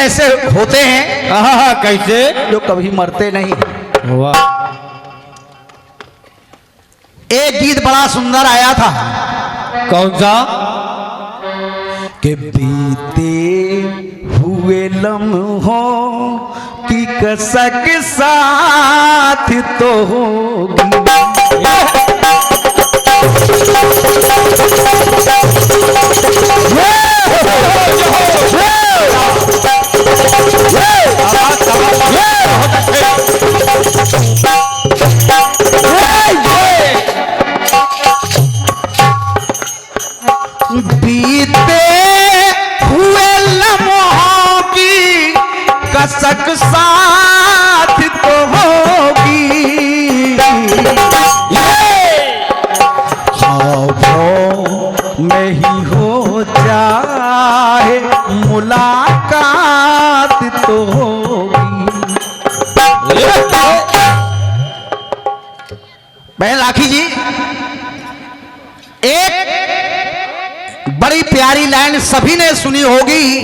ऐसे होते हैं कैसे? जो कभी मरते नहीं। वाह, एक गीत बड़ा सुंदर आया था कौन सा? कि बीते हुए लम्हों की कसक साथ तो होगी। बीते हुए लम्हों की कसक साथ तो होगी, ख्वाबों में ही हो जाए मुलाकात तो होगी। बहन राखी जी, एक बड़ी प्यारी लाइन सभी ने सुनी होगी,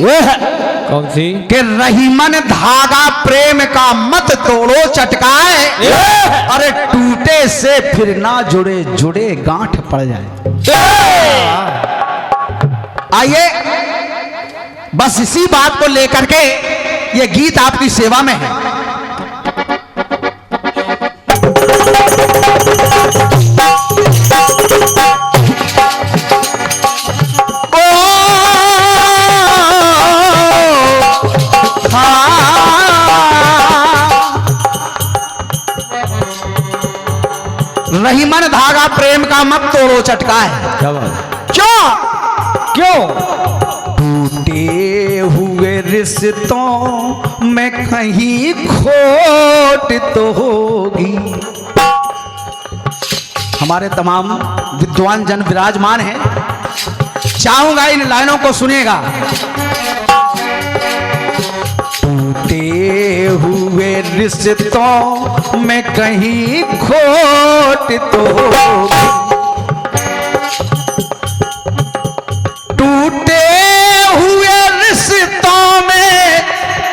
कौन सी? कि रहीमन धागा प्रेम का मत तोड़ो चटकाए, अरे टूटे से फिर ना जुड़े जुड़े गांठ पड़ जाए। आइए बस इसी बात को लेकर के ये गीत आपकी सेवा में है। रहीमन धागा प्रेम का मत तोड़ो चटका है। क्या बात? क्यों क्यों? टूटे हुए रिश्तों में कहीं खोट तो होगी। हमारे तमाम विद्वान जन विराजमान हैं, चाहूंगा इन लाइनों को सुनिएगा। टूटे हुए रिश्तों में कहीं खोट तो होगी, टूटे हुए रिश्तों में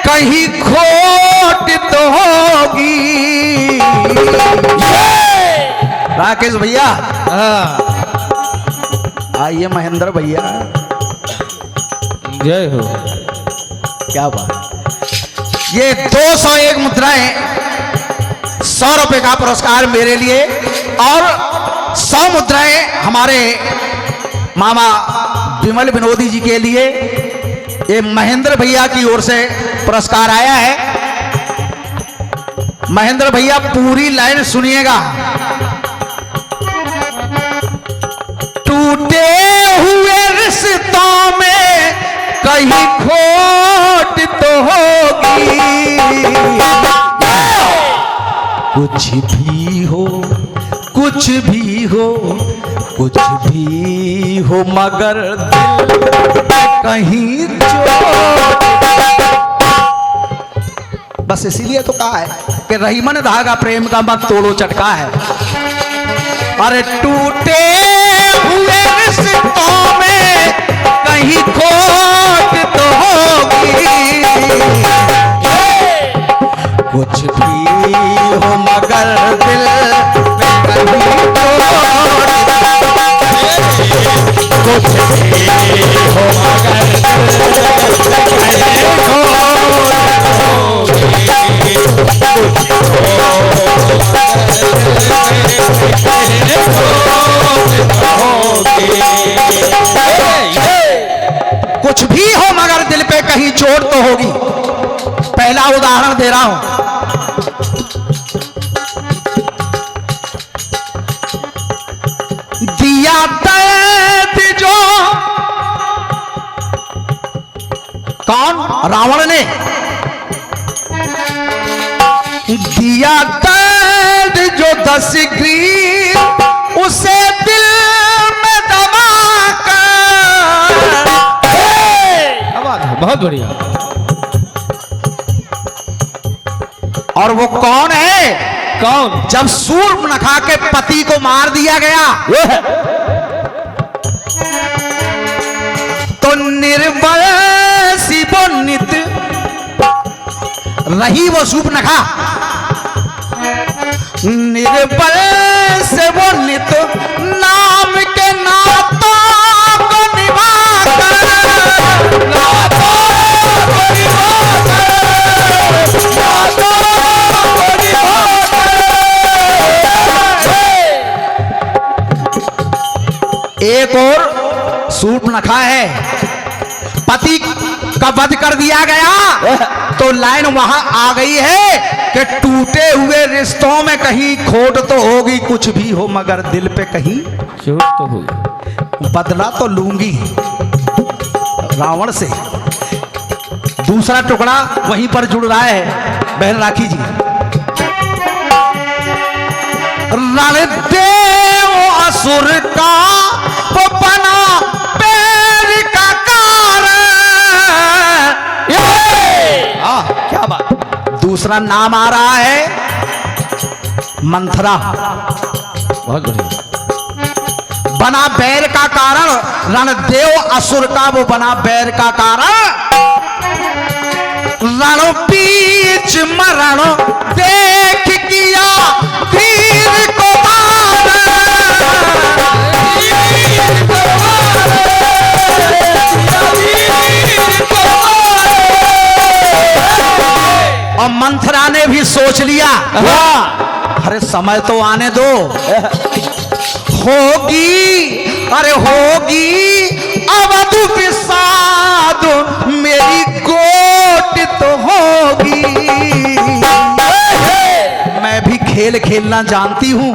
कहीं खोट तो होगी। राकेश भैया, आइए महेंद्र भैया, जय हो। क्या बात। ये 201 मुद्राएं, 100 रुपए का पुरस्कार मेरे लिए और 100 मुद्राएं हमारे मामा विमल विनोदी जी के लिए। ये महेंद्र भैया की ओर से पुरस्कार आया है। महेंद्र भैया पूरी लाइन सुनिएगा। टूटे हुए रिश्तों में कहीं खोट तो होगी, कुछ भी हो कुछ भी हो कुछ भी हो मगर दिल कहीं चोट। बस इसीलिए तो कहा है कि रहीमन धागा प्रेम का मत तोड़ो चटका है। अरे टूटे हुए रिश्तों में कहीं खोट तो होगी, कुछ भी हो मगर दिल में कहीं चोट, कुछ भी हो मगर दिल में कहीं कुछ भी हो मगर दिल पे कहीं चोट तो होगी। पहला उदाहरण दे रहा हूं। दिया दर्द जो कौन? रावण ने दिया दर्द जो 10 ग्रीव उसे दिल में दबा कर। बहुत बढ़िया। और वो कौन है? कौन? जब सूर्पनखा के पति को मार दिया गया तो निर्बल सी वो नित रही वो सूर्पनखा निर्बल से वो नित नाम के नातों को निभाकर एक और सूर्पनखा है, पति का वध कर दिया गया तो लाइन वहां आ गई है कि टूटे हुए रिश्तों में कहीं खोट तो होगी, कुछ भी हो मगर दिल पे कहीं चोट तो होगी। बदला तो लूंगी रावण से। दूसरा टुकड़ा वहीं पर जुड़ रहा है बहन राखी जी। रणदेव असुर का वो बना पैर का कारण। क्या बात। दूसरा नाम आ रहा है मंथरा। बहुत बढ़िया। बना बैर का कारण, रणदेव असुर का वो बना बैर का कारण। रण बीच मरण देख किया धीर को और मंथरा ने भी सोच लिया, अरे समय तो आने दो, होगी अरे होगी अवध विषाद मेरी गोट तो होगी। मैं भी खेल खेलना जानती हूं,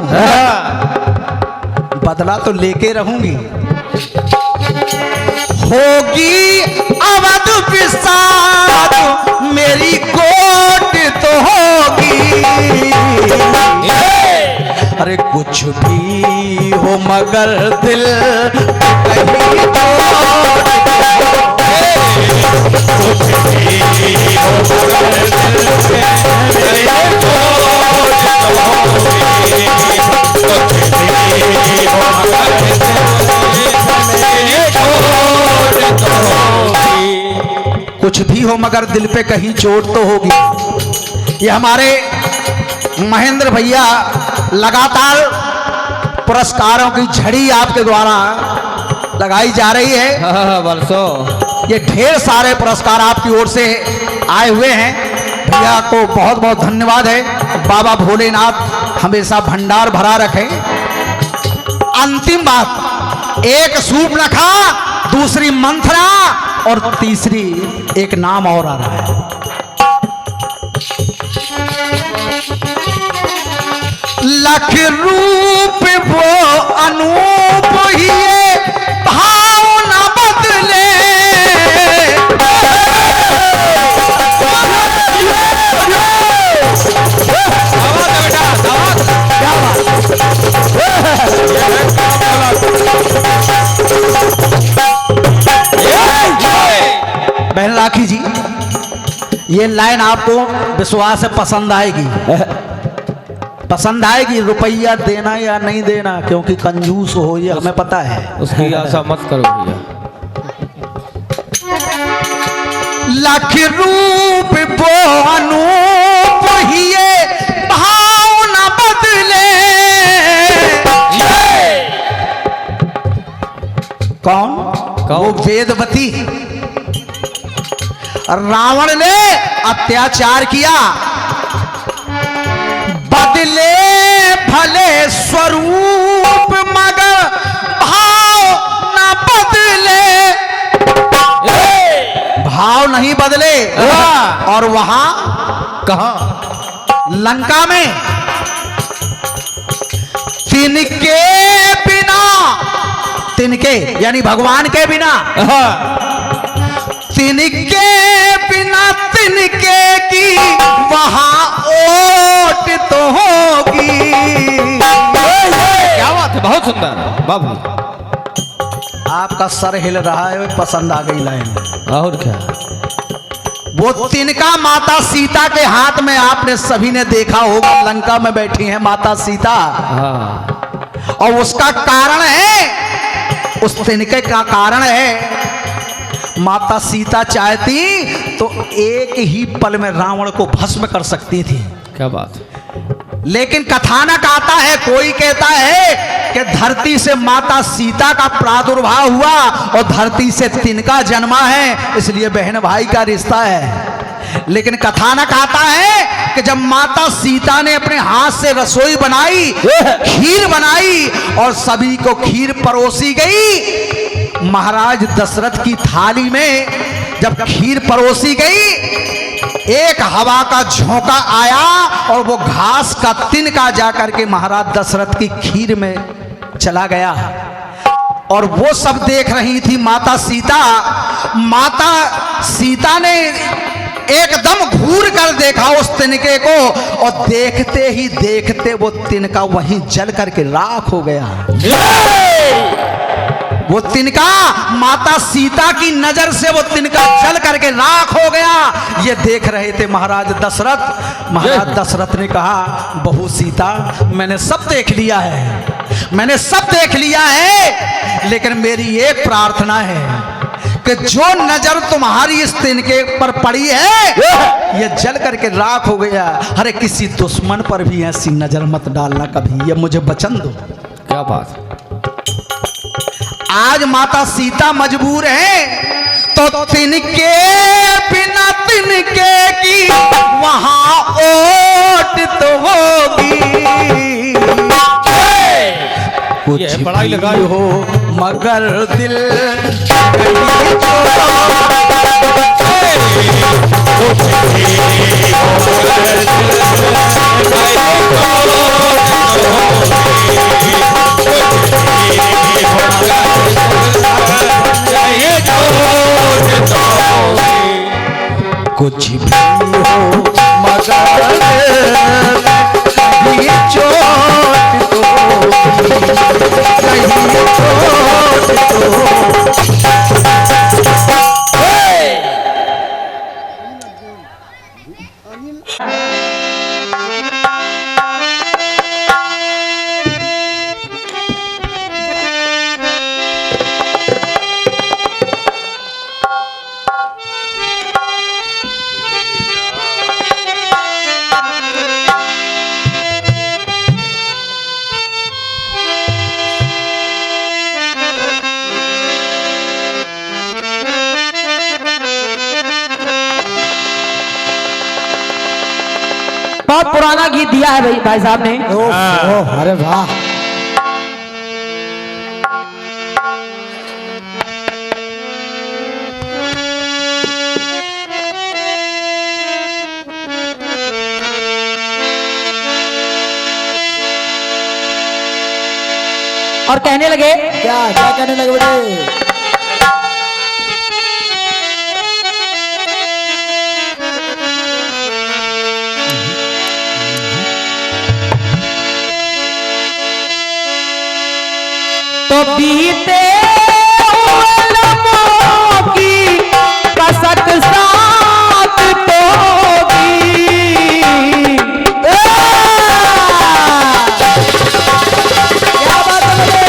बदला तो लेके रहूंगी। होगी अवध विषाद मेरी गोट तो होगी। अरे कुछ भी हो मगर दिल कहीं तो कुछ भी हो मगर दिल कुछ भी हो मगर दिल पे कहीं चोट तो होगी। ये हमारे महेंद्र भैया लगातार पुरस्कारों की झड़ी आपके द्वारा लगाई जा रही है। बरसों ये ढेर सारे पुरस्कार आपकी ओर से आए हुए हैं। भैया को बहुत बहुत धन्यवाद है। बाबा भोलेनाथ हमेशा भंडार भरा रखें। अंतिम बात, एक सूर्पनखा, दूसरी मंथरा और तीसरी एक नाम और आ रहा है। लख रूप वो अनूप ही भाव न बदले। बहन राखी जी, ये लाइन आपको विश्वास से पसंद आएगी। पसंद आएगी। रुपया देना या नहीं देना, क्योंकि कंजूस हो ये हमें पता है। उसकी आशा मत करो भैया। लख रूप वो अनूप ही भाव न बदले। कौन? वो वेदवती। रावण ने अत्याचार किया, बदले भले स्वरूप मगर भाव न बदले। भाव नहीं बदले। और वहां कहां? लंका में तिनके बिना, तिनके यानी भगवान के बिना, तिनके बिना तिनके की वहां ओट तो होगी। क्या बात है, बहुत सुंदर बाबू। आपका सर हिल रहा है, पसंद आ गई लाइन। और क्या? वो तिनका माता सीता के हाथ में आपने सभी ने देखा होगा। लंका में बैठी है माता सीता। हाँ। और उसका कारण है, उस तिनके का कारण है माता सीता चाहती तो एक ही पल में रावण को भस्म कर सकती थी। क्या बात। लेकिन कथानक आता है, कोई कहता है कि धरती से माता सीता का प्रादुर्भाव हुआ और धरती से तिनका जन्मा है, इसलिए बहन भाई का रिश्ता है। लेकिन कथानक आता है कि जब माता सीता ने अपने हाथ से रसोई बनाई, खीर बनाई और सभी को खीर परोसी गई, महाराज दशरथ की थाली में जब खीर परोसी गई, एक हवा का झोंका आया और वो घास का तिनका जाकर के महाराज दशरथ की खीर में चला गया। और वो सब देख रही थी माता सीता। माता सीता ने एकदम घूर कर देखा उस तिनके को और देखते ही देखते वो तिनका वहीं जल करके राख हो गया। वो तिनका माता सीता की नजर से वो तिनका जल करके राख हो गया। ये देख रहे थे महाराज दशरथ। महाराज दशरथ ने कहा, बहू सीता मैंने सब देख लिया है, मैंने सब देख लिया है, लेकिन मेरी एक प्रार्थना है कि जो नजर तुम्हारी इस तिनके पर पड़ी है ये जल करके राख हो गया। अरे किसी दुश्मन पर भी ऐसी नजर मत डालना कभी, ये मुझे वचन दो। क्या बात। आज माता सीता मजबूर है तो तिनके बिना तिनके की वहां ओट तो होगी। कुछ पढ़ाई लगाई हो मगर दिल कुछ भी हो मगर ये चोट तो बहुत पुराना गीत दिया है भाई साहब ने। अरे वाह। और कहने लगे, क्या क्या कहने लगे बेटे? तो बीते हुए लम्हों की कसक साथ तो क्या बात है।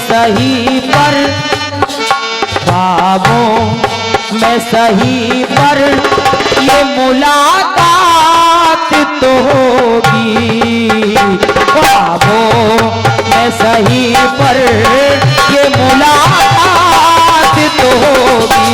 सही पर ख्वाबों में सही पर ये मुलाकात तो होगी। ख्वाबों में सही पर ये मुलाकात तो होगी।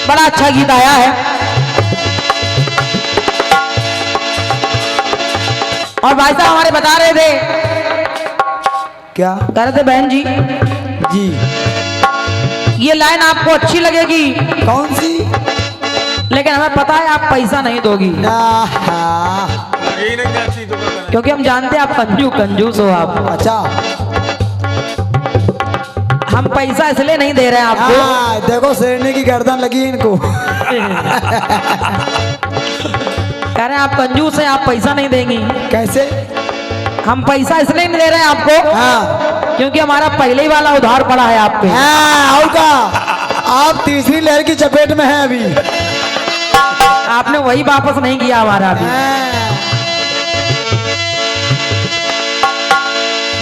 बड़ा अच्छा गीत आया है। और भाई साहब हमारे बता रहे थे, क्या कह रहे थे बहन जी जी ये लाइन आपको अच्छी लगेगी, कौन सी? लेकिन हमें पता है आप पैसा नहीं दोगी, आहा, क्योंकि हम जानते हैं आप कंजूस हो आप। अच्छा हम पैसा इसलिए नहीं दे रहे हैं आपको। हाँ, देखो शेरनी की गर्दन लगी है इनको। कह रहे हैं आप कंजूस हैं, आप पैसा नहीं देंगी। कैसे? हम पैसा इसलिए नहीं दे रहे हैं आपको, हाँ क्योंकि हमारा पहले ही वाला उधार पड़ा है आप पे। हाँ, और का आप तीसरी लहर की चपेट में हैं अभी। आपने वही वापस नहीं किया हमारा अभी। हाँ।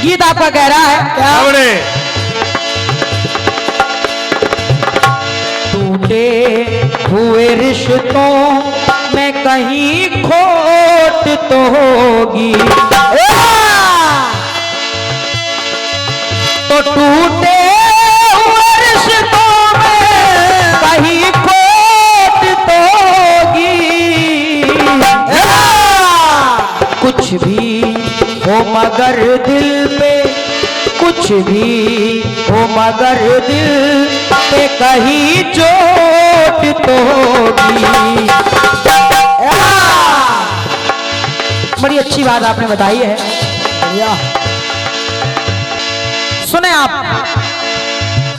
गीत आपका कह रहा है क्या? टूटे हुए रिश्तों में कहीं खोट तो होगी, तो टूटे हुए रिश्तों में कहीं खोट तो होगी। कुछ भी हो मगर दिल पे, कुछ भी हो मगर दिल पे कहीं चोट तो होगी। बड़ी अच्छी बात आपने बताई है। बढ़िया। सुने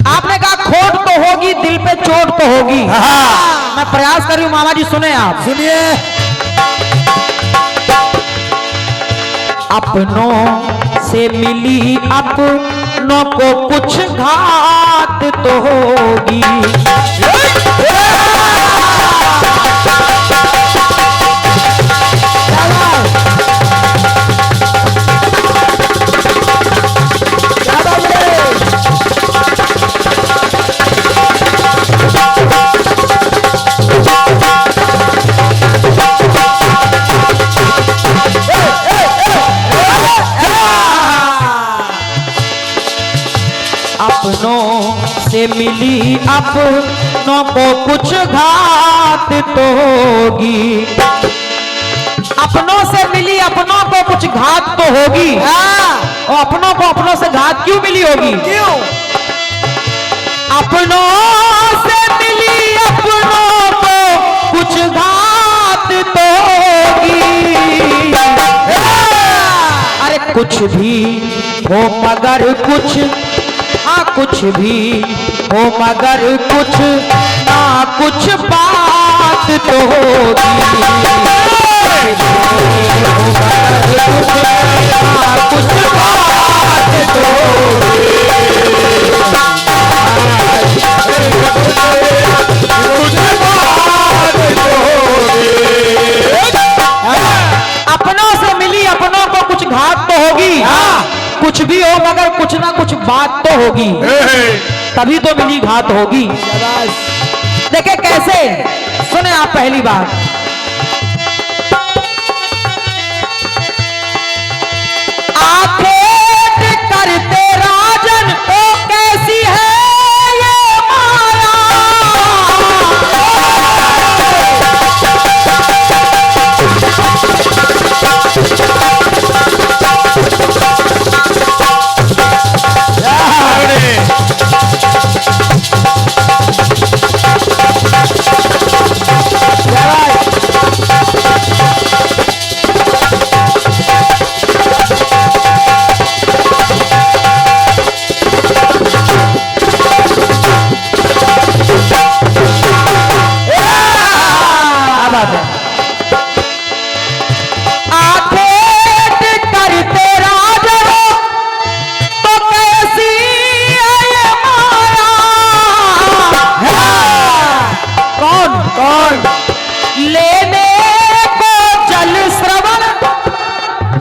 आपने कहा खोट तो होगी, दिल पे चोट तो होगी। मैं प्रयास कर रही हूं मामा जी, सुने आप। सुनिए। अपनों से मिली अपनों को कुछ घात तो होगी। अपनों से मिली अपनों को कुछ घात तो होगी। अपनों से मिली अपनों को कुछ घात तो होगी। और अपनों को अपनों से घात क्यों मिली होगी? क्यों? अपनों से मिली अपनों को कुछ घात तो होगी। अरे कुछ भी हो मगर कुछ, हाँ कुछ भी हो मगर कुछ ना कुछ बात तो होगी। कुछ बात तो होगी। अपनों से मिली अपनों को कुछ घात तो होगी। कुछ भी हो मगर कुछ ना कुछ बात तो होगी, तभी तो मिली घात होगी। देखे कैसे, सुने आप पहली बात। आखेट करते राजन तो कैसी है ये माया।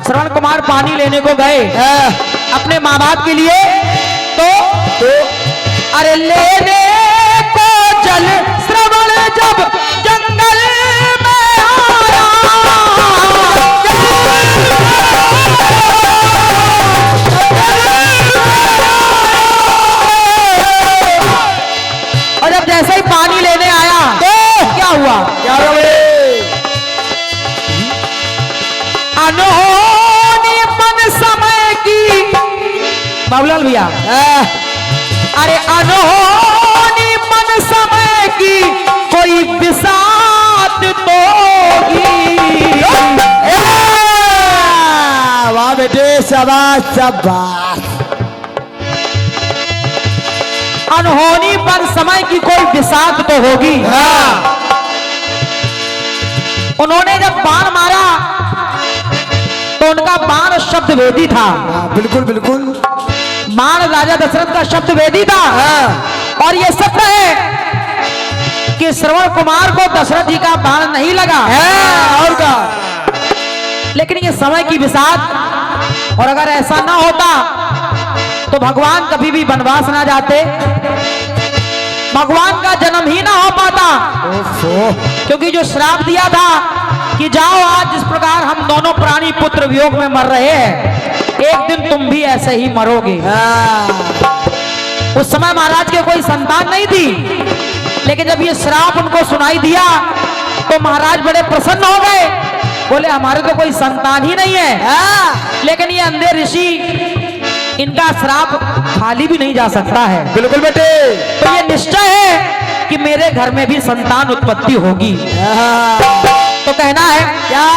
श्रवण कुमार पानी लेने को गए अपने माँ बाप के लिए, तो अरे लेने को जल श्रवण जब जंगल में आया। और जब जैसे ही पानी लेने आया तो क्या हुआ? क्या हुआ? अनहोनी मन समय की, बाबूलाल भैया, अरे अनहोनी बेटे शाबाश शाबाश। अनहोनी पर समय की कोई बिसात तो होगी। उन्होंने जब बाण मारा तो उनका बाण शब्द वेदी था। बिल्कुल बिल्कुल। बाण राजा दशरथ का शब्द वेदी था। और ये सत्य है कि श्रवण कुमार को दशरथ जी का बाण नहीं लगा और का लेकिन ये समय की बिसात। और अगर ऐसा ना होता तो भगवान कभी भी वनवास ना जाते, भगवान का जन्म ही ना हो पाता। क्योंकि जो श्राप दिया था कि जाओ आज जिस प्रकार हम दोनों प्राणी पुत्र वियोग में मर रहे हैं, एक दिन तुम भी ऐसे ही मरोगे। उस समय महाराज के कोई संतान नहीं थी, लेकिन जब ये श्राप उनको सुनाई दिया तो महाराज बड़े प्रसन्न हो गए। बोले हमारे तो कोई संतान ही नहीं है, लेकिन ये अंधे ऋषि, इनका श्राप खाली भी नहीं जा सकता है। बिल्कुल बेटे। तो ये निश्चय है कि मेरे घर में भी संतान उत्पत्ति होगी। तो कहना है क्या,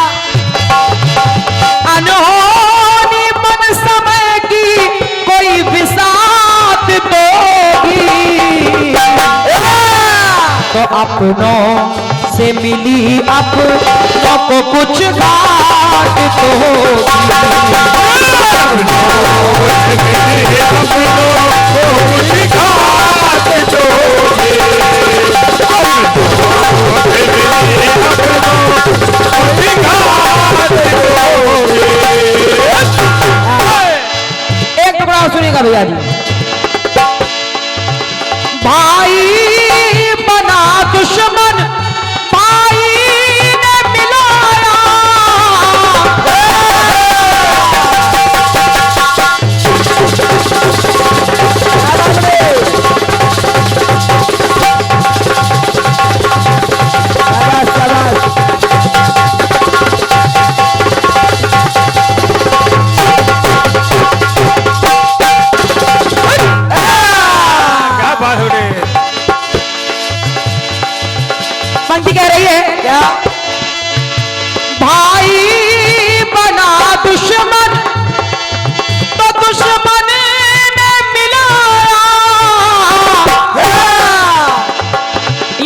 अनहोनी मन समय की कोई बिसात तो होगी, तो अपनों से मिली अपनों को कुछ घाट तो एक टुकड़ा सुनिएगा भैया जी। भाई बना दुश्मन भाई ने मिलाया, पंक्ति कह रही है क्या, भाई बना दुश्मन तो दुश्मन ने मिलाया।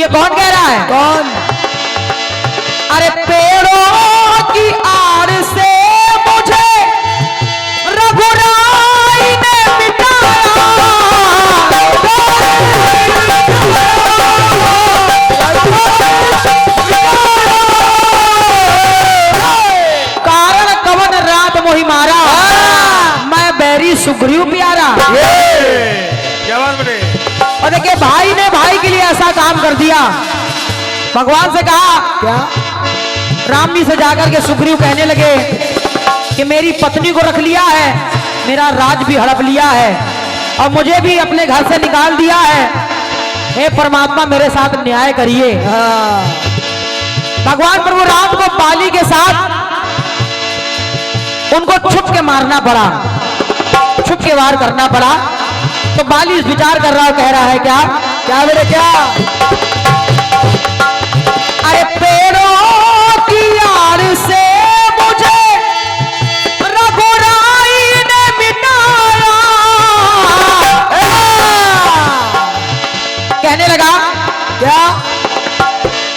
ये कौन कह रहा है? कौन? अरे पेड़ों की आड़ से मुझे रघुराई ने कारण कवन रात मोहि मारा, मैं बैरी सुग्रीव प्यारा। और देखिए भाई ने भाई के लिए ऐसा काम कर दिया। भगवान से कहा क्या? राम जी से जाकर के सुग्रीव कहने लगे कि मेरी पत्नी को रख लिया है, मेरा राज भी हड़प लिया है और मुझे भी अपने घर से निकाल दिया है। हे परमात्मा मेरे साथ न्याय करिए। भगवान प्रभु राम को बाली के साथ उनको छुप के मारना पड़ा, छुप के वार करना पड़ा। तो बाली इस विचार कर रहा है, कह रहा है क्या क्या मेरे क्या, अरे पेड़ों की आड़ से मुझे रघुराई ने मिटाया। कहने लगा क्या,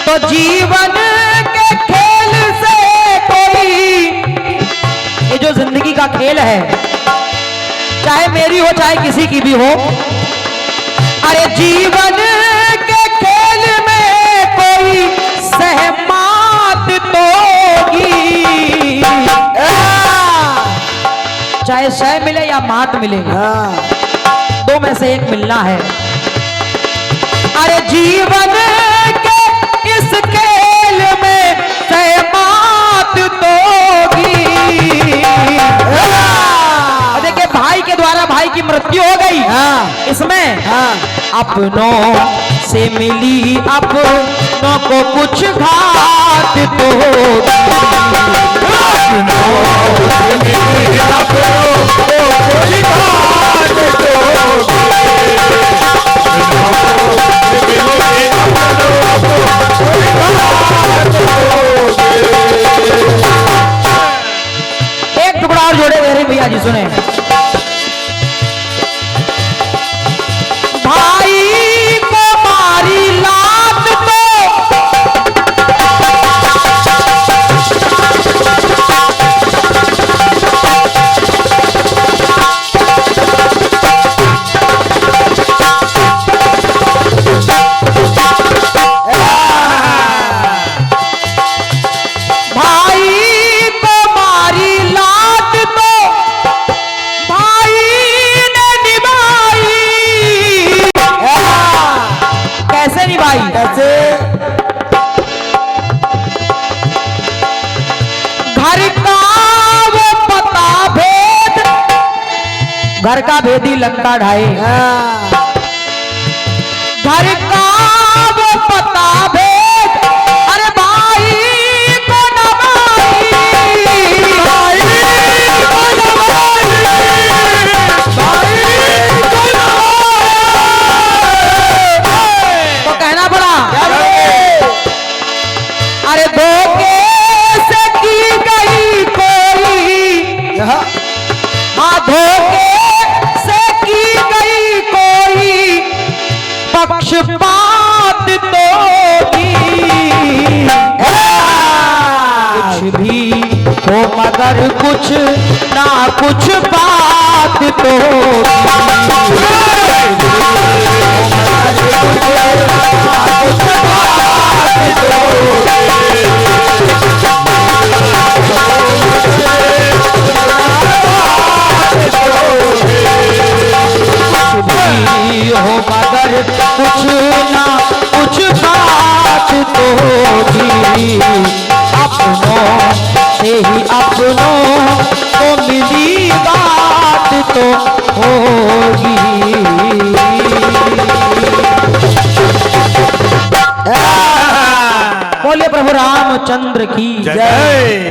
तो जीवन के खेल से कोई, ये जो जिंदगी का खेल है, चाहे मेरी हो चाहे किसी की भी हो, अरे जीवन के खेल में कोई सहमत तो होगी। चाहे सह मिले या मात मिले, दो में से एक मिलना है। अरे जीवन के इस खेल में सहमत तो होगी। देखिए भाई के द्वारा भाई की मृत्यु हो गई। इसमें अपनों से मिली अपनों को कुछ घात तो होगी। एक टुकड़ा और जोड़े दे रहे भैया जी, सुने। भाई को मारी लात तो कैसे? घर का वो पता भेद, घर का भेदी लंका ढाई। घर का वो पता भेद, अरे भाई को नवाई, भाई को नवाई, भाई को नवाई। तो कहना पड़ा अरे धोखे से की गई कोई, हाँ धोखे से की गई कोई पक्षपात तो कुछ भी हो मगर कुछ ना कुछ बात तो हो मगर कुछ ना कुछ बात तो होगी, अपनों से ही अपनों को मिली बात तो होगी। बोले प्रभु रामचंद्र की जय।